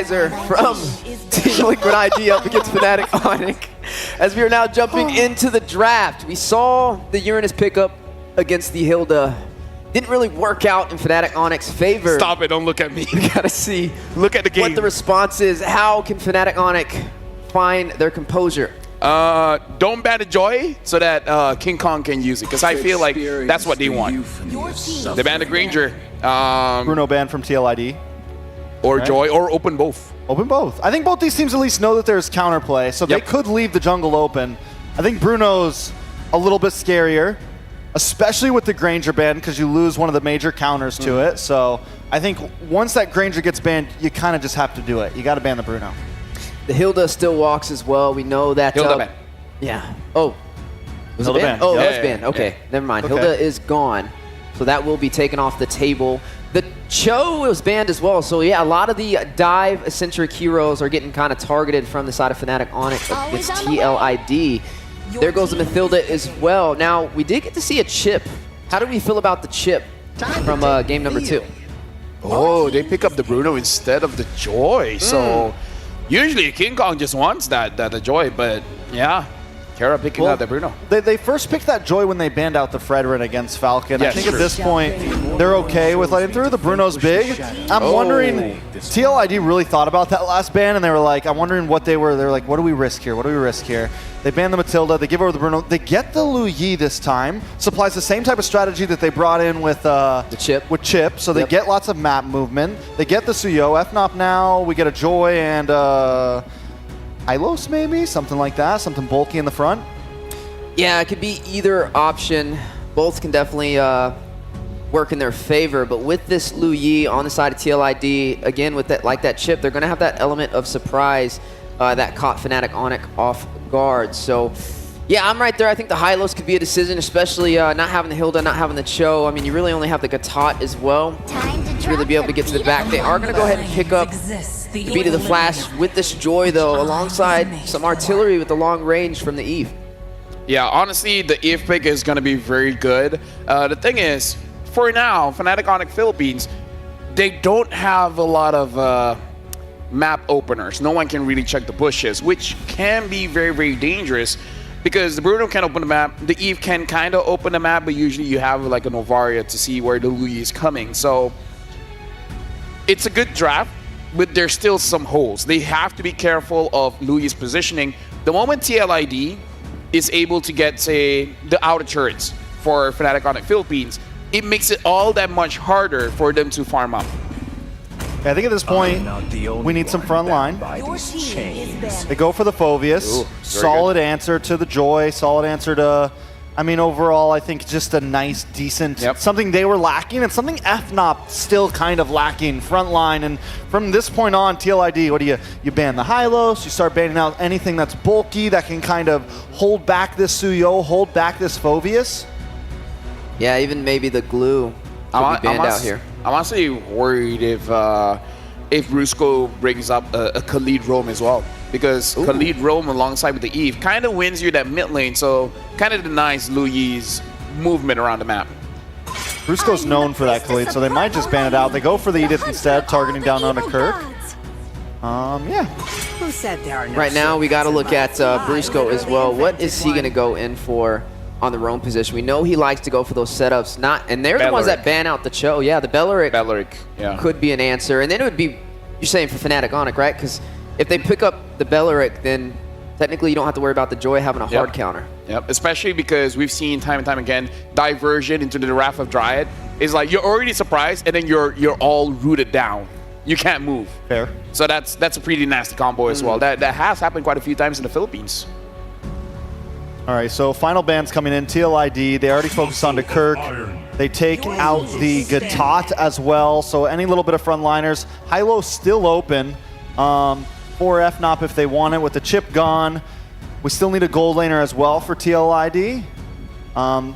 From Team Liquid ID up against Fnatic ONIC. As we are now jumping into the draft, we saw the Uranus pickup against the Hilda. Didn't really work out in Fnatic ONIC's favor. Stop it, don't look at me. We gotta see look at the game. What the response is. How can Fnatic ONIC find their composure? Don't ban the Joy so that King Kong can use it, because I feel like that's what they want. They ban the Granger. Bruno banned from TLID. Or right. Joy, or open both. Open both. I think both these teams at least know that there's counterplay, so they could leave the jungle open. I think Bruno's a little bit scarier, especially with the Granger ban, because you lose one of the major counters to it. So I think once that Granger gets banned, you kind of just have to do it. You got to ban the Bruno. The Hilda still walks as well. We know that. Hilda ban. Yeah. Oh. Was Hilda it banned? ban. Oh, Yeah, it was banned. Okay, never mind. Okay. Hilda is gone. So that will be taken off the table. The Cho was banned as well. So yeah, a lot of the dive-centric heroes are getting kind of targeted from the side of Fnatic ONIC against TLID. There goes the Mathilda as well. Now, we did get to see a chip. How do we feel about the chip from game number 2? Oh, they pick up the Bruno instead of the Joy. So usually King Kong just wants the Joy, but yeah. Kara picking out the Bruno. They first picked that Joy when they banned out the Fredrin against Falcon. Yeah, I think at this point, they're okay with letting through. The Bruno's big. I'm wondering, TLID really thought about that last ban, and they were like, I'm wondering what they were. They're like, what do we risk here? What do we risk here? They ban the Matilda. They give over the Bruno. They get the Lu Yi this time. Supplies the same type of strategy that they brought in with the Chip. With Chip, so they get lots of map movement. They get the Suyo. FNOP now. We get a Joy and Hylos maybe? Something like that. Something bulky in the front. Yeah, it could be either option. Both can definitely work in their favor. But with this Lu Yi on the side of TLID, again, with that chip, they're going to have that element of surprise that caught Fnatic ONIC off guard. So, yeah, I'm right there. I think the Hylos could be a decision, especially not having the Hilda, not having the Cho. I mean, you really only have the Gatot as well to really be able to get to the back. They are going to go ahead and pick up the beat of the Flash with this Joy, though, alongside some artillery with the long range from the Eve. Yeah, honestly, the Eve pick is going to be very good. The thing is, for now, Fnatic ONIC Philippines, they don't have a lot of map openers. No one can really check the bushes, which can be very, very dangerous because the Bruno can open the map. The Eve can kind of open the map, but usually you have like a Novaria to see where the Lu Yi is coming. So it's a good draft, but there's still some holes. They have to be careful of Lu Yi's positioning. The moment TLID is able to get, say, the outer turrets for Fnatic ONIC Philippines, it makes it all that much harder for them to farm up. I think at this point, we need some front line. They go for the Phoveus. Ooh, solid answer to the Joy. Solid answer to, I mean, overall, I think just a nice, decent, something they were lacking and something FNOP still kind of lacking, front line. And from this point on, TLID, what do you ban the Hylos, you start banning out anything that's bulky that can kind of hold back this Suyo, hold back this Phoveus. Yeah, even maybe the glue could be banned out here. I'm honestly worried if Brusco brings up a TLID roam as well, because TLID roam alongside with the Eve kind of wins you that mid lane, so kind of denies Lu Yi's movement around the map. Brusco's known for that TLID, so they might just ban it out. They go for the Edith instead, targeting down onto Kirk. Yeah. Who said there are no right now, we got to look at Brusco as well. What is he going to go in for on the roam position? We know he likes to go for those setups, and they're the ones that ban out the Cho. Yeah, the Belleric could be an answer. And then it would be, you're saying for Fnatic ONIC, right? Because if they pick up the Belleric, then technically you don't have to worry about the Joy having a hard counter. Yep, especially because we've seen time and time again, diversion into the Wrath of Dryad is like you're already surprised and then you're all rooted down. You can't move. Fair. So that's a pretty nasty combo as well. That has happened quite a few times in the Philippines. All right, so final ban's coming in. TLID, they already focused on the Kirk. They take out the Gatot as well, so any little bit of frontliners. Hylo's still open for FNOP if they want it with the chip gone. We still need a gold laner as well for TLID. I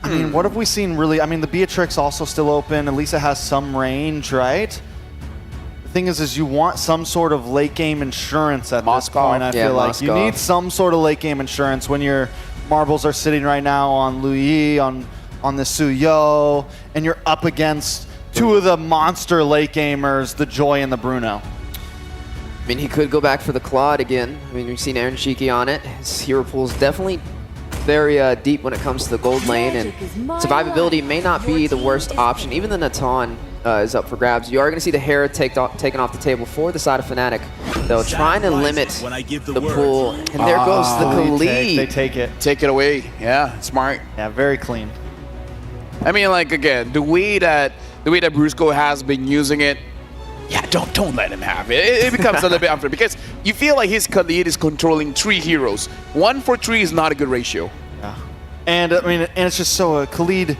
mean, what have we seen really? I mean, the Beatrix also still open. At least it has some range, right? Thing is you want some sort of late game insurance at this point. I feel like you need some sort of late game insurance when your marbles are sitting right now on Lu Yi, on the Suyo, and you're up against two of the monster late gamers, the Joy and the Bruno. I mean, he could go back for the Claude again. I mean, we've seen Aaron Shiki on it. His hero pool is definitely very deep when it comes to the gold lane, and survivability may not be the worst option. Even the Natan is up for grabs. You are going to see the Hera taken off the table for the side of Fnatic, though, trying to limit the pool. And there goes the Khalid. They take it. Take it away. Yeah, smart. Yeah, very clean. I mean, like, again, the way that Brusco has been using it, yeah, don't let him have it. It becomes a little bit unfair because you feel like his Khalid is controlling 3 heroes. 1 for 3 is not a good ratio. Yeah. And I mean, and it's just so Khalid,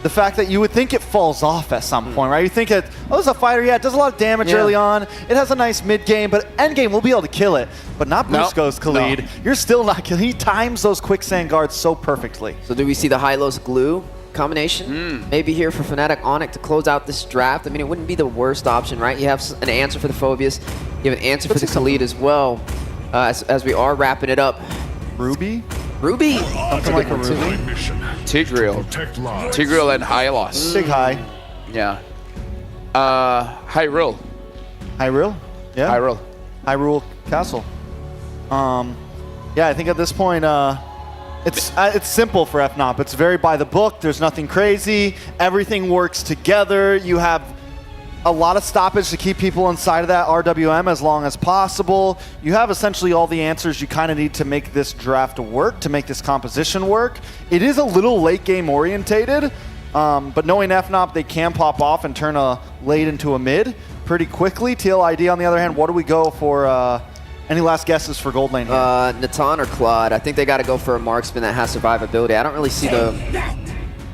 the fact that you would think it falls off at some point, right? You think that, oh, it's a fighter, yeah, it does a lot of damage early on. It has a nice mid game, but end game we'll be able to kill it. But not Brusco's Khalid. No. You're still not killing. He times those quicksand guards so perfectly. So do we see the Hylos glue combination? Maybe here for Fnatic ONIC to close out this draft. I mean, it wouldn't be the worst option, right? You have an answer for the Phobius. You have an answer for the Khalid as well. As we are wrapping it up. Ruby? Ruby! Something like a Ruby. Tigreal and Hylos. Big high. Yeah. Hyrule. Hyrule? Yeah. Hyrule. Hyrule Castle. Yeah, I think at this point, it's simple for FNOP. It's very by the book. There's nothing crazy. Everything works together. You have a lot of stoppage to keep people inside of that RWM as long as possible. You have essentially all the answers you kind of need to make this draft work, to make this composition work. It is a little late game orientated, but knowing FNOP, they can pop off and turn a late into a mid pretty quickly. TLID, on the other hand, what do we go for? Any last guesses for gold lane here? Natan or Claude. I think they got to go for a marksman that has survivability. I don't really see the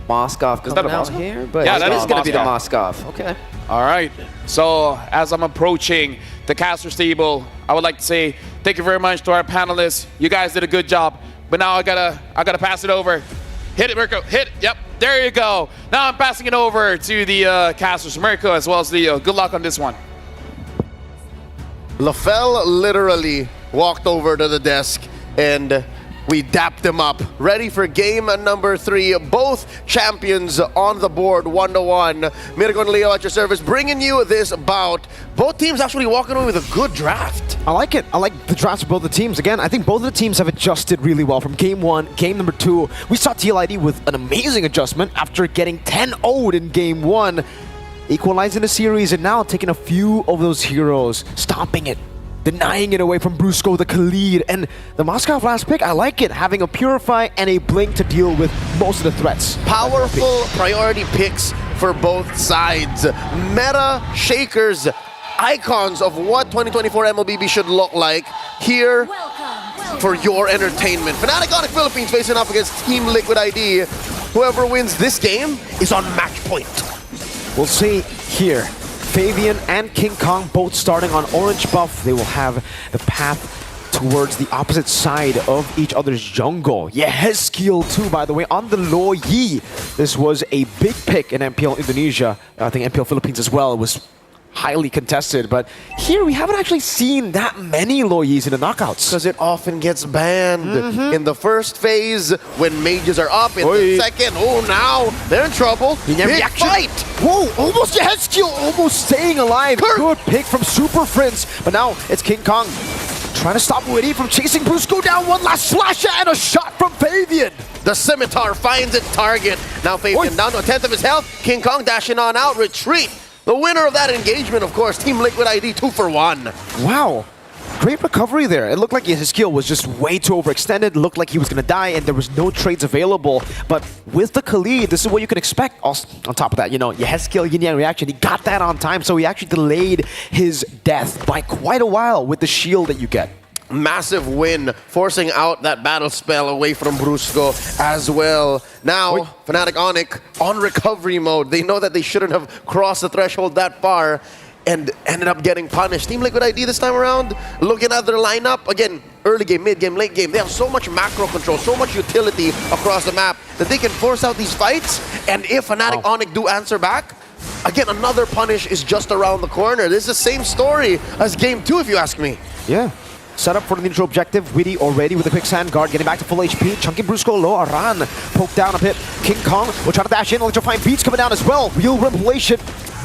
Moskov coming out here, but yeah, that is going to be the Moskov. Moskov. Okay. All right. So as I'm approaching the caster stable, I would like to say thank you very much to our panelists. You guys did a good job. But now I gotta pass it over. Hit it, Mirko. Hit it. Yep. There you go. Now I'm passing it over to the casters, Mirko, as well as the good luck on this one. LaFell literally walked over to the desk and we dapped them up. Ready for game number 3. Both champions on the board, 1-1. Mirko and Leo at your service, bringing you this bout. Both teams actually walking away with a good draft. I like it. I like the drafts of both the teams. Again, I think both of the teams have adjusted really well from game 1, game number 2. We saw TLID with an amazing adjustment after getting 10-0'd in game 1, equalizing the series, and now taking a few of those heroes, stomping it, denying it away from Brusco, the Khalid, and the Moskov last pick. I like it, having a Purify and a Blink to deal with most of the threats. Powerful priority picks for both sides. Meta shakers, icons of what 2024 MLBB should look like here for your entertainment. Fnatic ONIC Philippines facing off against Team Liquid ID. Whoever wins this game is on match point. We'll see here. Fabian and King Kong both starting on orange buff. They will have the path towards the opposite side of each other's jungle. Yeah, Hezkiel too, by the way, on the Lo Yi. This was a big pick in MPL Indonesia. I think MPL Philippines as well. It was highly contested, but here we haven't actually seen that many Lo Yis in the knockouts. Because it often gets banned in the first phase when mages are up. In the second, oh, now they're in trouble. Big fight. Whoa, almost Hezkiel almost staying alive. Good pick from Super Friends, but now it's King Kong trying to stop Witty from chasing Brusco down. One last slash and a shot from Fabian. The scimitar finds its target. Now Fabian down to a 10th of his health. King Kong dashing on out, retreat. The winner of that engagement, of course, Team Liquid ID 2 for 1. Wow. Great recovery there. It looked like his skill was just way too overextended. It looked like he was going to die, and there was no trades available. But with the Khalid, this is what you can expect. Also, on top of that, you know, Hezkiel yin-yang reaction. He got that on time, so he actually delayed his death by quite a while with the shield that you get. Massive win, forcing out that battle spell away from Brusco as well. Now, Fnatic ONIC on recovery mode. They know that they shouldn't have crossed the threshold that far and ended up getting punished. Team Liquid ID this time around, looking at their lineup, again, early game, mid game, late game, they have so much macro control, so much utility across the map that they can force out these fights. And if Fnatic ONIC do answer back, again, another punish is just around the corner. This is the same story as game 2, if you ask me. Yeah. Set up for the neutral objective. Witty already with the quicksand guard, getting back to full HP. Chunky Brusco low. Aran poked down a bit. King Kong will try to dash in. Electrifying beats coming down as well. Real revelation.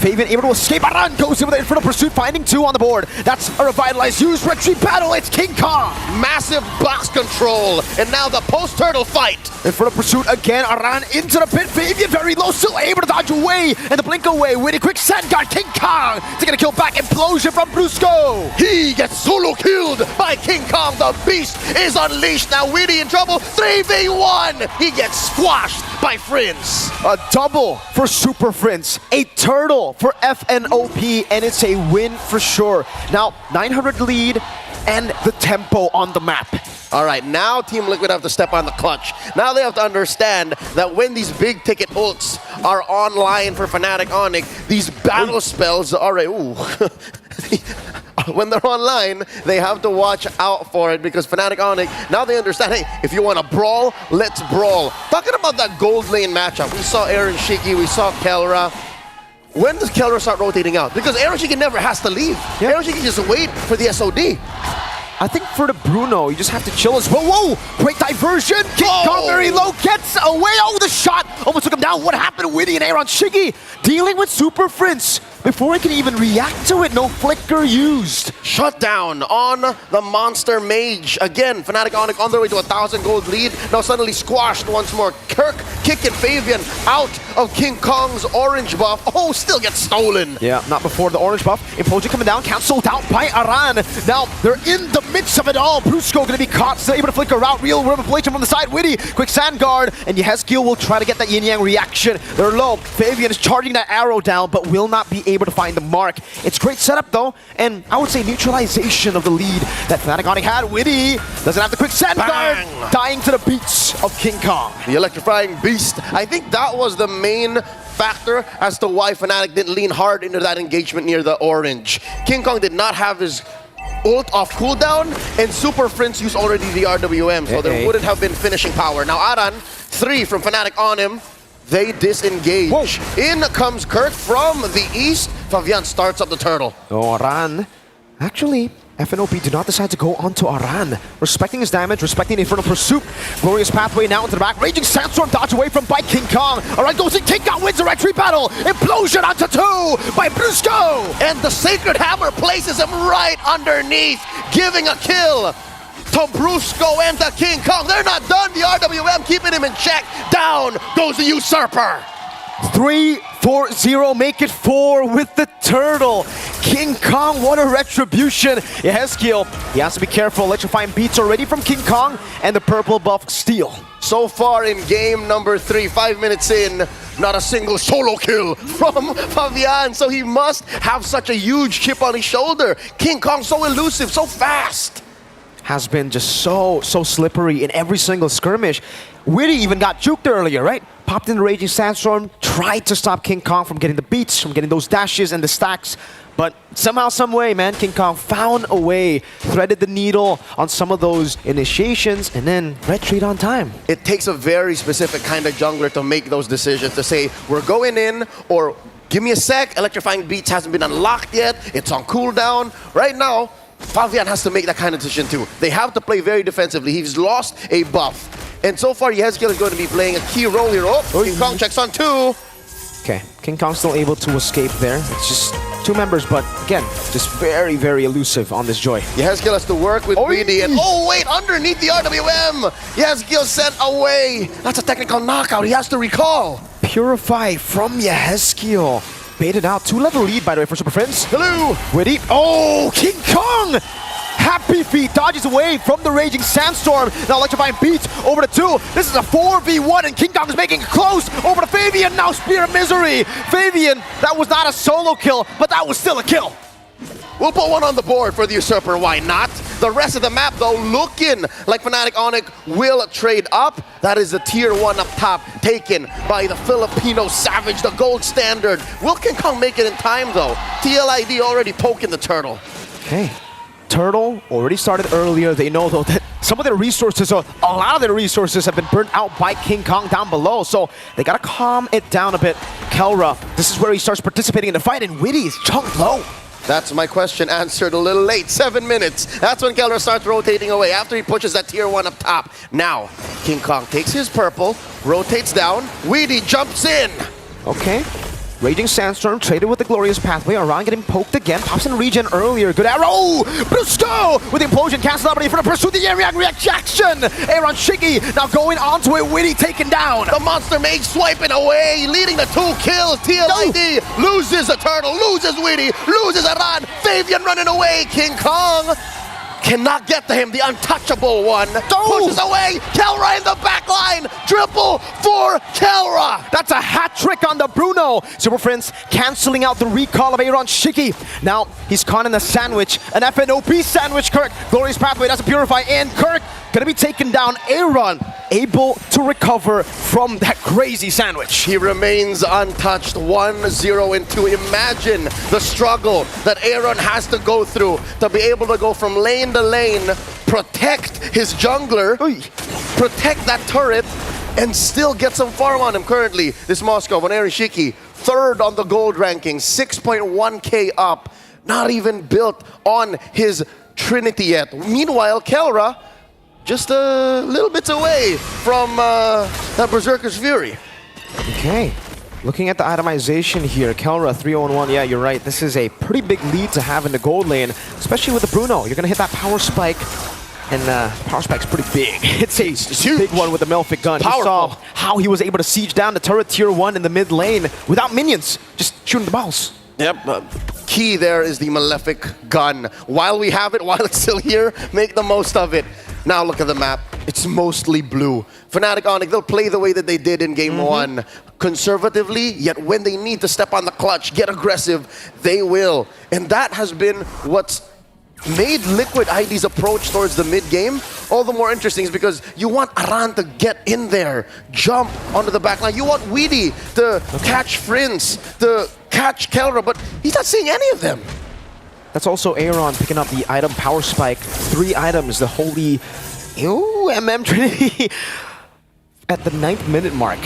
Fabian able to escape. Aran goes in with the Infernal Pursuit, finding 2 on the board. That's a revitalized use retreat battle. It's King Kong. Massive box control, and now the post-turtle fight. Infernal Pursuit again. Aran into the pit. Fabian very low, still able to dodge away and the blink away. With a quick sand guard. King Kong taking a kill back. Implosion from Brusco. He gets solo killed by King Kong. The beast is unleashed. Now Weedy in trouble. 3v1. He gets squashed by Friends. A double for Super Friends. A turtle for FNOP, and it's a win for sure. Now 900 lead and the tempo on the map. All right, now Team Liquid have to step on the clutch. Now they have to understand that when these big ticket ults are online for Fnatic ONIC, these battle spells are when they're online, they have to watch out for it because Fnatic ONIC, now they understand, hey, if you want to brawl, let's brawl. Talking about that gold lane matchup, we saw Aaron Shiki, we saw Kelra. When does Kelra start rotating out? Because Aaron Shiki never has to leave. Yeah. Aaron Shiki just wait for the SOD. I think for the Bruno, you just have to chill as well. Whoa! Great diversion! King Kong very low, gets away. Oh, the shot almost took him down. What happened to Witty and Aaron Shiggy? Dealing with Super Friends. Before he can even react to it, no flicker used. Shut down on the Monster Mage. Again, Fnatic ONIC on their way to 1,000 gold lead. Now suddenly squashed once more. Kirk kicking Fabian out of King Kong's orange buff. Oh, still gets stolen. Yeah, not before the orange buff. Implosion coming down, cancelled out by Aran. Now they're in the midst of it all. Brusco gonna be caught, still able to flicker out. Real Revelation from the side. Witty, quick sand guard, and Yehezkiel will try to get that yin-yang reaction. They're low. Fabian is charging that arrow down, but will not be able to find the mark. It's great setup though, and I would say neutralization of the lead that Fnatic ONIC had. Witty doesn't have the quick sand guard, dying to the beats of King Kong. The electrifying beast. I think that was the main factor as to why Fnatic didn't lean hard into that engagement near the orange. King Kong did not have his ult off cooldown, and Super Friends used already the RWM, so there wouldn't have been finishing power. Now Aran, 3 from Fnatic on him. They disengage. Whoa. In comes Kirk from the east. Fabian starts up the turtle. Oh, Aran. Actually, FNOP do not decide to go onto Aran. Respecting his damage, respecting the Infernal Pursuit. Glorious pathway now into the back. Raging Sandstorm dodge away from by King Kong. Aran goes in, King Kong wins the retreat battle. Implosion onto 2 by Brusco. And the Sacred Hammer places him right underneath, giving a kill to Brusco and to King Kong. They're not done. The RWM keeping him in check. Down goes the Usurper. 3-4-0, make it 4 with the turtle. King Kong, what a retribution. Yehezkiel, he has to be careful. Electrifying beats already from King Kong and the purple buff Steel. So far in game number 3, 5 minutes in, not a single solo kill from Fabian. So he must have such a huge chip on his shoulder. King Kong so elusive, so fast. Has been just so slippery in every single skirmish. Witty even got juked earlier, right? Popped in the Raging Sandstorm, tried to stop King Kong from getting the beats, from getting those dashes and the stacks. But somehow, some way, man, King Kong found a way, threaded the needle on some of those initiations, and then retreat on time. It takes a very specific kind of jungler to make those decisions, to say, we're going in, or give me a sec, Electrifying Beats hasn't been unlocked yet, it's on cooldown. Right now, Fabian has to make that kind of decision too. They have to play very defensively. He's lost a buff. And so far, Yehezkiel is going to be playing a key role here. Oh, King Kong checks on 2. Okay, King Kong still able to escape there. It's just 2 members, but again, just very, very elusive on this Joy. Yehezkiel has to work with Weedy, and oh wait, underneath the RWM! Yehezkiel sent away! That's a technical knockout, he has to recall! Purify from Yehezkiel. Baited out, 2-level lead, by the way, for Super Friends. Hello! Witty. Oh, King Kong! Happy Feet dodges away from the Raging Sandstorm. Now Electrifying Beats over to 2. This is a 4v1, and King Kong is making it close. Over to Fabian, now Spear of Misery. Fabian, that was not a solo kill, but that was still a kill. We'll put one on the board for the Usurper, why not? The rest of the map, though, looking like Fnatic ONIC will trade up. That is the tier 1 up top, taken by the Filipino Savage, the gold standard. Will King Kong make it in time, though? TLID already poking the turtle. Okay. Turtle already started earlier. They know, though, that some of their resources, or a lot of their resources, have been burnt out by King Kong down below. So they got to calm it down a bit. Kelra, this is where he starts participating in the fight, and Witty is chunked low. That's my question answered a little late. 7 minutes. That's when Kelra starts rotating away after he pushes that tier 1 up top. Now, King Kong takes his purple, rotates down. Weedy jumps in. Okay. Raging Sandstorm traded with the Glorious Pathway. Aran getting poked again. Pops in regen earlier. Good arrow! Brusco with the implosion. Cancel out, but for the pursue the reaction. Aaron Shiggy now going onto it. Witty taken down. The Monster Mage swiping away, leading to 2 kills. TLID loses the turtle, loses Witty, loses Aran. Fabian running away. King Kong cannot get to him. The untouchable one pushes away. Kelra in the back line. Triple for Kelra. That's a hat trick on the Bruno. Super Friends canceling out the recall of Aaron Shiki. Now he's caught in a sandwich, an FNOP sandwich. Kirk, Glorious Pathway doesn't purify, and Kirk gonna be taken down. Aaron able to recover from that crazy sandwich. He remains untouched. 1-0 and 2. Imagine the struggle that Aaron has to go through to be able to go from lane to lane, protect his jungler, protect that turret, and still get some farm on him currently. This Moscow, von Erishiki, 3rd on the gold ranking, 6.1k up, not even built on his Trinity yet. Meanwhile, Kelra just a little bit away from that Berserker's Fury. Okay. Looking at the itemization here, Kelra 3-0-1. Yeah, you're right. This is a pretty big lead to have in the gold lane, especially with the Bruno. You're going to hit that power spike, and power spike's pretty big. It's a big one with the Melfic gun. You saw how he was able to siege down the turret tier 1 in the mid lane without minions, just shooting the balls. Yep. Key there is the Malefic gun. While we have it, while it's still here, make the most of it. Now look at the map. It's mostly blue. Fnatic ONIC, they'll play the way that they did in game 1. Conservatively, yet when they need to step on the clutch, get aggressive, they will. And that has been what's made Liquid ID's approach towards the mid-game all the more interesting, is because you want Aran to get in there, jump onto the back line. You want Weedy to catch Prince, to catch Kelra, but he's not seeing any of them. That's also Aaron picking up the item power spike. 3 items, the holy MM Trinity at the 9th minute mark.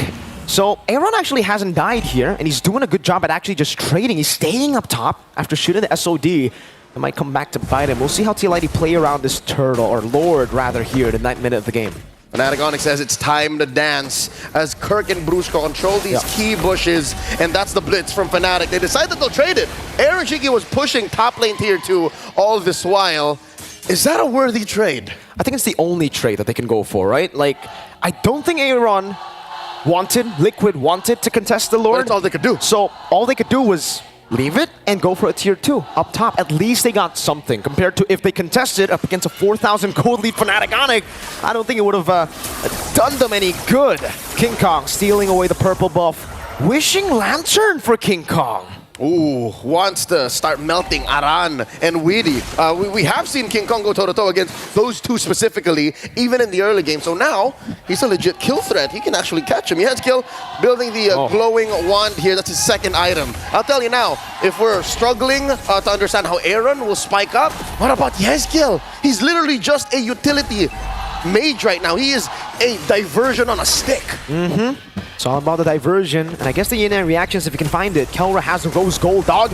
So Aaron actually hasn't died here, and he's doing a good job at actually just trading. He's staying up top after shooting the SOD. It might come back to bite him. We'll see how TLID play around this turtle, or Lord rather, here in the 9th minute of the game. Fnatic ONIC says it's time to dance as Kirk and Brusco control these key bushes, and that's the blitz from Fnatic. They decided they'll trade it. Aaron Shiki was pushing top lane tier 2 all this while. Is that a worthy trade? I think it's the only trade that they can go for, right? Like, I don't think Aaron Liquid wanted to contest the Lord. But that's all they could do. So all they could do was leave it and go for a tier 2 up top. At least they got something compared to if they contested up against a 4,000 gold lead Fnatic ONIC. I don't think it would have done them any good. King Kong stealing away the purple buff. Wishing Lantern for King Kong. Ooh, wants to start melting Aran and Weedy. We have seen King Kong go toe-to-toe against those two specifically, even in the early game. So now, he's a legit kill threat. He can actually catch him. He has kill, building the glowing wand here. That's his 2nd item. I'll tell you now, if we're struggling to understand how Aaron will spike up, what about Yezkiel? He's literally just a utility mage right now. He is a diversion on a stick. It's all about the diversion, and I guess the Yin reactions, if you can find it. Kelra has the rose gold, dog.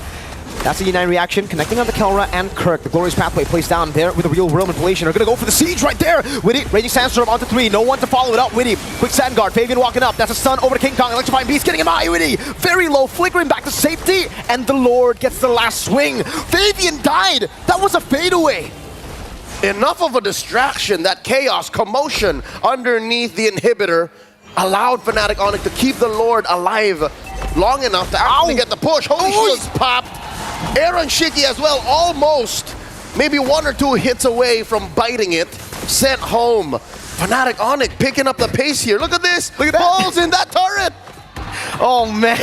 That's the Yin kirk connecting on the Kelra and Kirk. The Glorious Pathway placed down there with a real world manipulation. They're gonna go for the siege right there. Witty, Raging Sandstorm onto 3. No one to follow it up. Witty, quick sand guard. Fabian walking up. That's a stun over to King Kong. Electrifying Beast getting him out. Witty, very low, flickering back to safety, and the Lord gets the last swing. Fabian died. That was a fadeaway. Enough of a distraction. That chaos, commotion underneath the inhibitor allowed Fnatic ONIC to keep the Lord alive long enough to actually get the push. Holy shields popped. Aaron Shiki as well, almost maybe 1 or 2 hits away from biting it. Sent home. Fnatic ONIC picking up the pace here. Look at this. Look at balls in that turret. Oh man.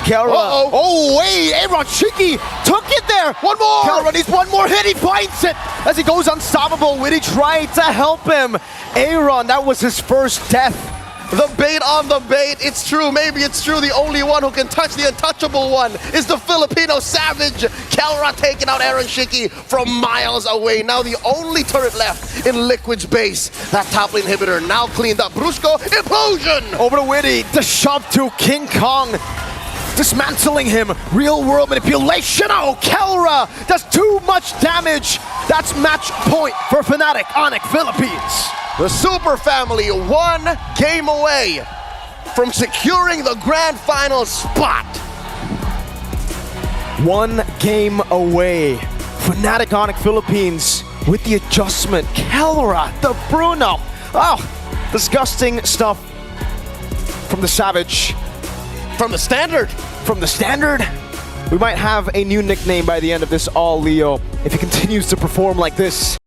Kelra. Oh wait, Aaron Shiki took it there. One more. Kelra needs one more hit. He bites it as he goes unstoppable. Witty tried to help him. Aaron, that was his first death. The bait on the bait. It's true. Maybe it's true. The only one who can touch the untouchable one is the Filipino savage. Kelra taking out Aaron Shiki from miles away. Now the only turret left in Liquid's base. That top lane inhibitor now cleaned up. Brusco, implosion! Over to Witty. The shove to King Kong. Dismantling him. Real world manipulation. Oh, Kelra does too much damage. That's match point for Fnatic ONIC Philippines. The Super Family 1 game away from securing the grand final spot. One game away. Fnatic ONIC Philippines with the adjustment. Kelra, the Bruno. Oh, disgusting stuff from the Savage. From the standard. From the standard, we might have a new nickname by the end of this all, Leo, if he continues to perform like this.